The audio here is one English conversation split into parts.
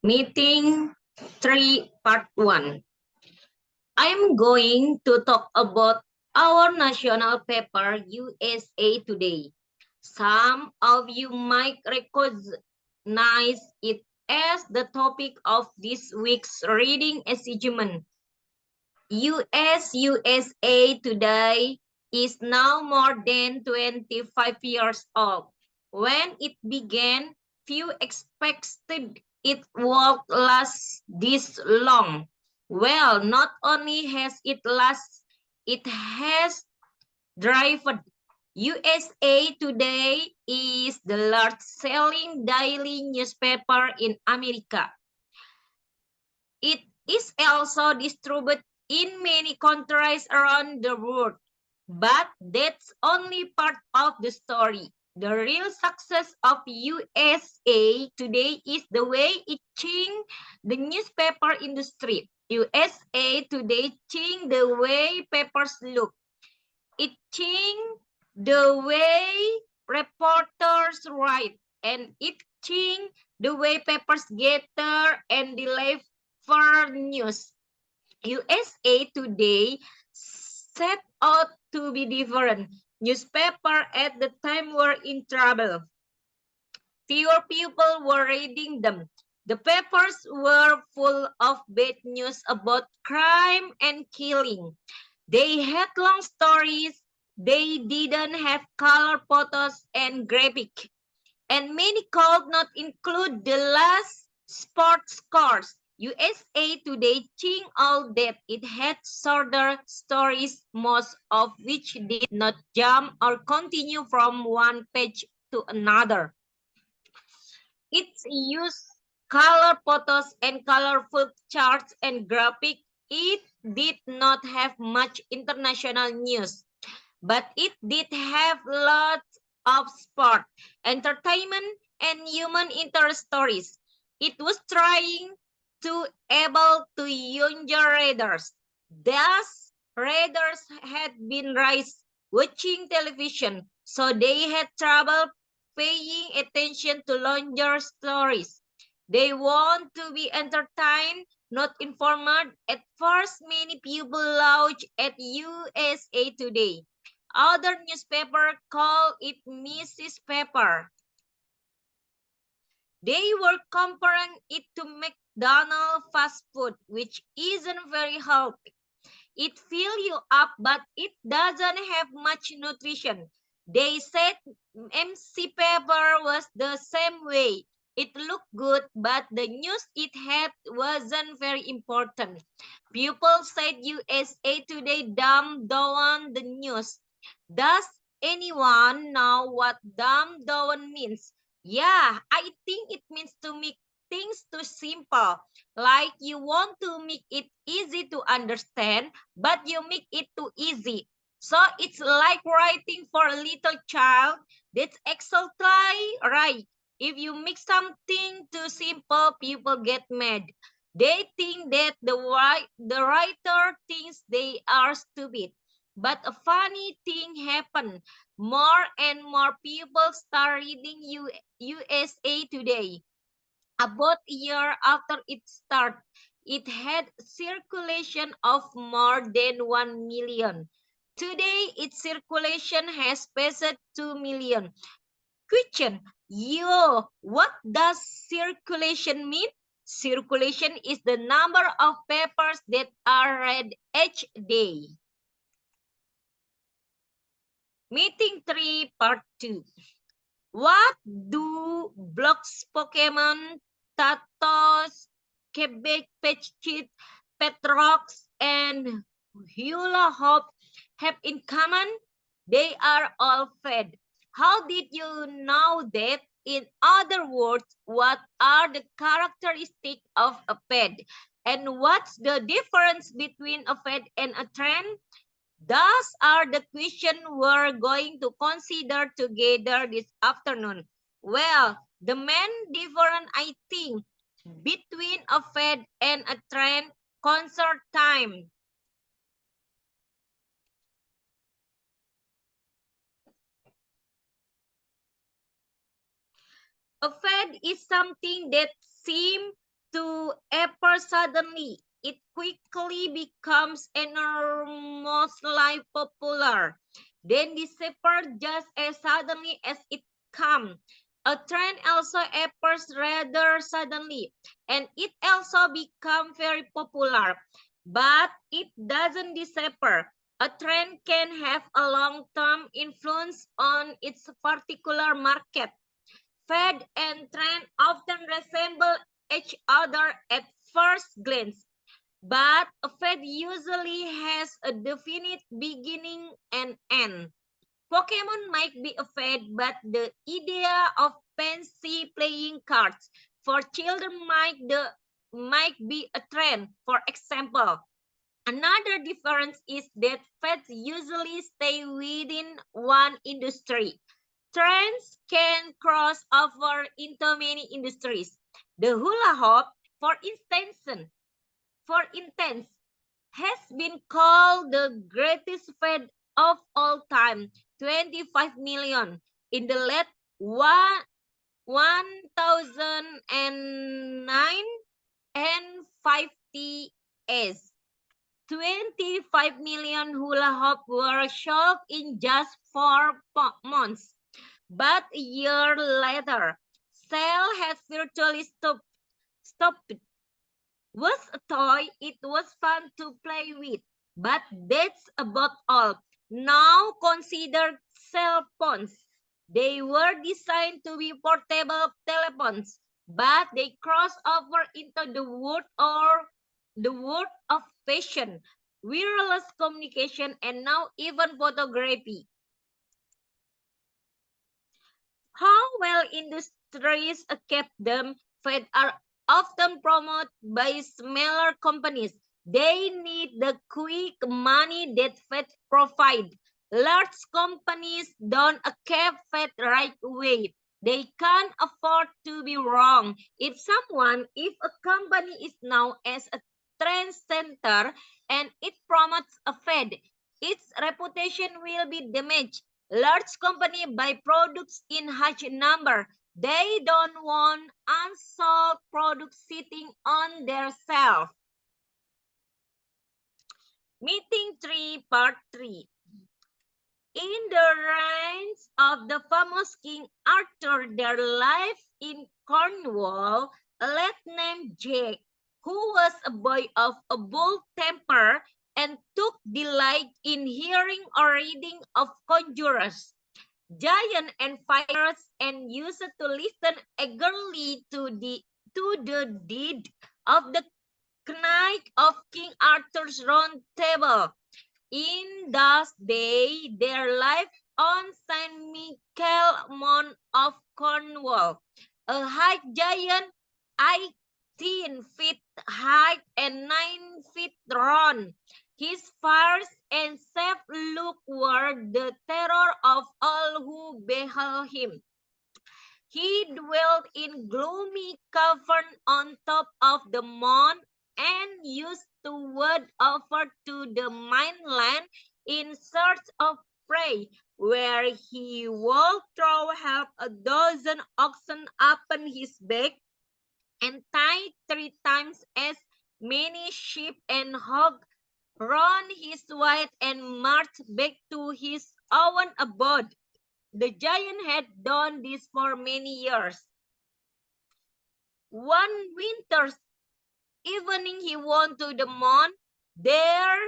Meeting 3 Part 1. I'm going to talk about our national paper USA Today. Some of you might recognize it as the topic of this week's reading assignment. USA Today is now more than 25 years old. When it began, few expected it would last this long. Well, not only has it lasted, it has driven. USA Today is the largest-selling daily newspaper in America. It is also distributed in many countries around the world. But that's only part of the story. The real success of USA Today is the way it changed the newspaper industry. USA Today changed the way papers look. It changed the way reporters write, and it changed the way papers gather and deliver news. USA Today set out to be different. Newspaper at the time were in trouble. Fewer people were reading them. The papers were full of bad news about crime and killing. They had long stories. They didn't have color photos and graphic. And many could not include the last sports scores. USA Today changed all that. It had shorter stories, most of which did not jump or continue from one page to another. It used color photos and colorful charts and graphics. It did not have much international news, but it did have lots of sport, entertainment, and human interest stories. It was trying to able to younger readers. Thus, readers had been raised watching television, so they had trouble paying attention to longer stories. They want to be entertained, not informed. At first, many people lounge at USA Today. Other newspaper call it Mrs. Pepper. They were comparing it to McDonald's fast food, which isn't very healthy. It fills you up, but it doesn't have much nutrition. They said MC Pepper was the same way. It looked good, but the news it had wasn't very important. People said USA Today dumbed down the news. Does anyone know what dumbed down means? Yeah, I think it means to make things too simple. Like you want to make it easy to understand, but you make it too easy. So it's like writing for a little child. That's exactly right. If you make something too simple, people get mad. They think that the writer thinks they are stupid. But a funny thing happened. More and more people start reading USA Today. About a year after it started, it had circulation of more than 1 million. Today, its circulation has passed 2 million. Question, what does circulation mean? Circulation is the number of papers that are read each day. Meeting 3, Part 2. What do blocks, Pokemon, Tatos, Quebec, Pechit, Petrox, and Hula Hoop have in common? They are all fed. How did you know that? In other words, what are the characteristics of a fed? And what's the difference between a fed and a trend? Those are the questions we're going to consider together this afternoon. Well, the main difference, I think, between a fad and a trend concert time. A fad is something that seems to appear suddenly. It quickly becomes enormously popular, then disappears just as suddenly as it comes. A trend also appears rather suddenly, and it also becomes very popular, but it doesn't disappear. A trend can have a long-term influence on its particular market. Fad and trend often resemble each other at first glance, but a fad usually has a definite beginning and end. Pokemon might be a fad, but the idea of fancy playing cards for children might be a trend. For example, another difference is that fads usually stay within one industry. Trends can cross over into many industries. The hula hoop, for instance, has been called the greatest fad of all time, 25 million in the late 1009 and 50s. 25 million hula hoop were sold in just 4 months. But a year later, sale had virtually stopped. Was a toy, it was fun to play with, but that's about all. Now consider cell phones. They were designed to be portable telephones, but they crossed over into the world of fashion, wireless communication, and now even photography. How well industries kept them fed are often promoted by smaller companies. They need the quick money that Fed provide. Large companies don't keep Fed right away. They can't afford to be wrong. If a company is known as a trend center and it promotes a Fed, its reputation will be damaged. Large company buy products in huge number. They don't want unsold products sitting on their shelf. Meeting 3, part 3. In the reigns of the famous King Arthur, there lived in Cornwall a lad named Jack, who was a boy of a bold temper and took delight in hearing or reading of conjurers, giant and fires, and used to listen eagerly to the deed of the knight of King Arthur's round table. In those days there lived on Saint Michael Mount of Cornwall a high giant 18 feet high and 9 feet round. His fierce and safe look were the terror of all who beheld him. He dwelt in gloomy cavern on top of the mound and used to wade over to the mainland in search of prey, where he would throw half a dozen oxen upon his back and tie 3 times as many sheep and hog round his waist and march back to his own abode. The giant had done this for many years. One winter's evening he went to the mound. There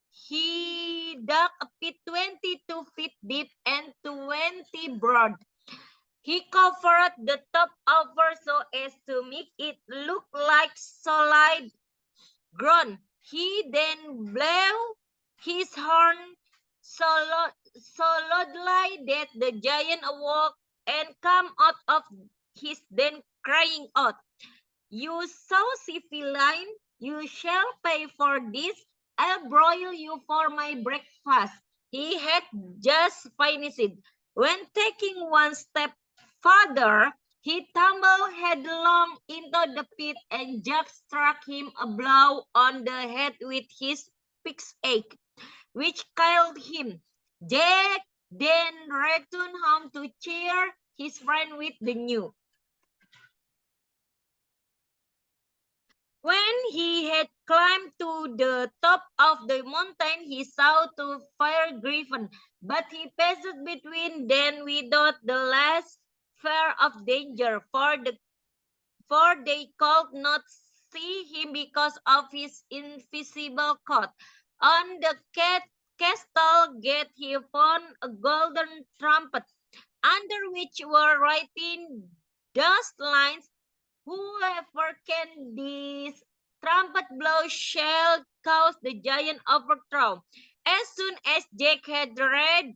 he dug a pit 22 feet deep and 20 broad. He covered the top over so as to make it look like solid ground. He then blew his horn so loudly that the giant awoke and came out of his den crying out, "You saucy feline, you shall pay for this. I'll broil you for my breakfast." He had just finished it when, taking one step further, he tumbled headlong into the pit and Jack struck him a blow on the head with his pickaxe, which killed him. Jack then returned home to cheer his friend with the news. When he had climbed to the top of the mountain, he saw two fire griffin, but he passed between them without the last fear of danger, for they could not see him because of his invisible coat. On the castle gate he found a golden trumpet, under which were written those lines, "Whoever can this trumpet blow shall cause the giant overthrow." As soon as Jack had read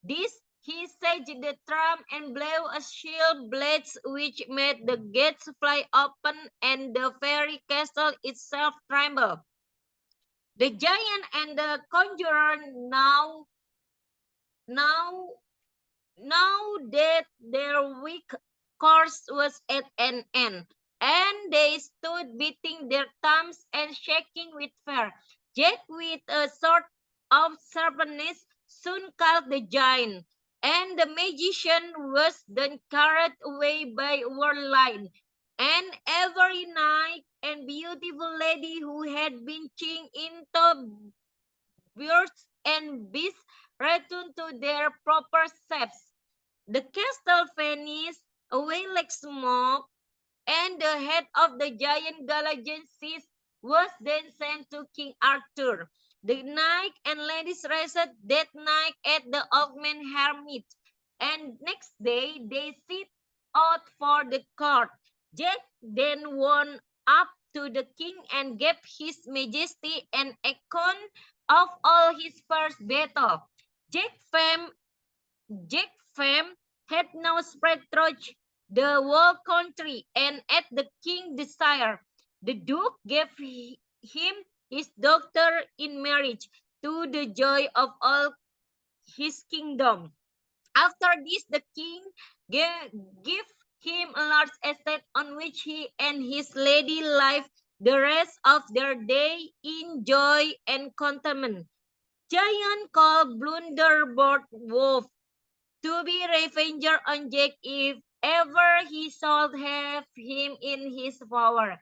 this, he seized the drum and blew a shrill blast which made the gates fly open and the very castle itself tremble. The giant and the conjurer now now that their weak course was at an end, and they stood beating their thumbs and shaking with fear. Jack, with a sort of sharpness, soon caught the giant, and the magician was then carried away by whirlwind. And every knight and beautiful lady who had been chained into birds and beasts returned to their proper shapes. The castle vanished away like smoke, and the head of the giant Galatian was then sent to King Arthur. The knight and ladies rested that night at the old man hermit, and next day they set out for the court. Jack then went up to the king and gave his majesty an account of all his first battle. Jack's fame Jack's fame had now spread through the whole country, and at the king's desire, the duke gave him his daughter in marriage, to the joy of all his kingdom. After this, the king gave him a large estate on which he and his lady lived the rest of their day in joy and contentment. Giant called Blunderbord Wolf to be revenger on Jack if ever he should have him in his power.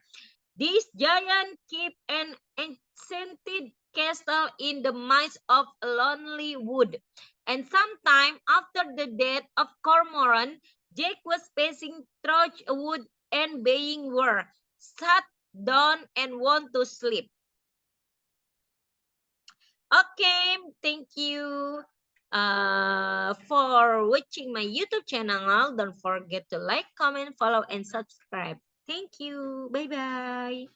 This giant kept an enchanted castle in the midst of a lonely wood. And sometime after the death of Cormoran, Jack was passing through a wood and being were sat down and want to sleep. Okay, thank you for watching my YouTube channel. Don't forget to like, comment, follow, and subscribe. Thank you. Bye-bye.